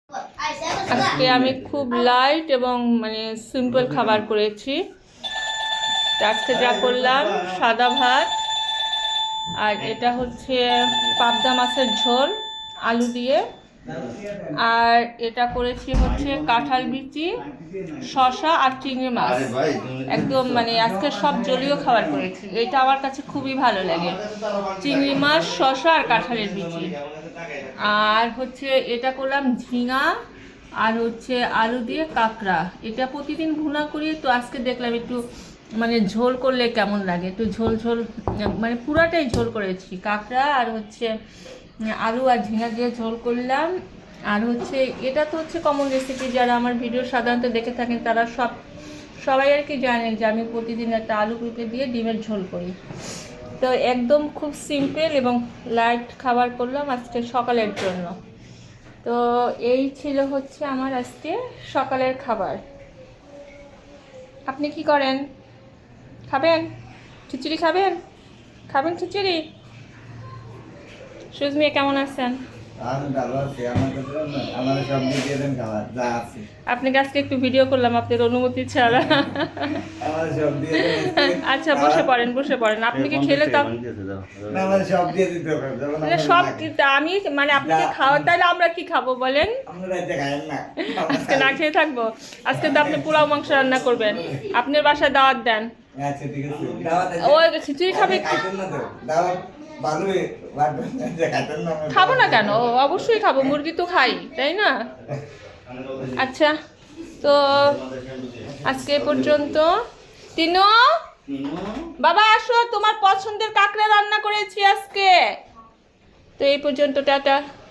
আজকে আমি খুব লাইট এবং মানে সিম্পল খাবার করেছি। আজকে যা করলাম সাদা ভাত, আর এটা হচ্ছে পাবদা মাছের ঝোল আলু দিয়ে, আর এটা করেছি হচ্ছে কাঁঠাল বিচি, শসা আর চিংড়ি মাছ। একদম মানে আজকে সব জলীয় খাবার করেছি, এটা আমার কাছে খুবই ভালো লাগে। চিংড়ি মাছ, শসা আর কাঁঠালের বিচি। আর হচ্ছে এটা করলাম ঝিঙা আর হচ্ছে আলু দিয়ে কাঁকড়া। এটা প্রতিদিন ভুনা করি, তো আজকে দেখলাম একটু মানে ঝোল করলে কেমন লাগে, একটু ঝোল ঝোল মানে পুরাটাই ঝোল করেছি। কাঁকড়া আর হচ্ছে আলু আর ঝিঙা দিয়ে ঝোল করলাম। আর হচ্ছে এটা তো হচ্ছে কমন রেসিপি, যারা আমার ভিডিও সাধারণত দেখে থাকেন তারা সবাই আর কি জানেন যে আমি প্রতিদিন একটা আলু কুচি দিয়ে ডিমের ঝোল করি। তো একদম খুব সিম্পল এবং লাইট খাবার করলাম আজকে সকালের জন্য। তো এই ছিল হচ্ছে আমার আজকে সকালের খাবার। আপনি কি করেন? খাবেন খিচুড়ি? খাবেন খিচুড়ি? সুজমিয়া কেমন আছেন? আপনাকে আজকে একটু ভিডিও করলাম আপনার অনুমতি ছাড়া। আচ্ছা বসে পড়েন। আপনি কি খেলে সব আমি মানে আপনাকে খাওয়া, তাহলে আমরা কি খাবো বলেন? আজকে না খেয়ে থাকবো? আজকে তো আপনি পোলাও মাংস রান্না করবেন, আপনার বাসায় দাওয়াত দেন। ও খিচুড়ি খাবে? খাবো না কেন, অবশ্যই খাবো, মুরগি তো খাই, তাই না? আচ্ছা, তো আজকে পর্যন্ত। তিনু বাবা আসো, তোমার পছন্দের কাঁকড়া রান্না করেছি আজকে। তো এই পর্যন্ত, টাটা।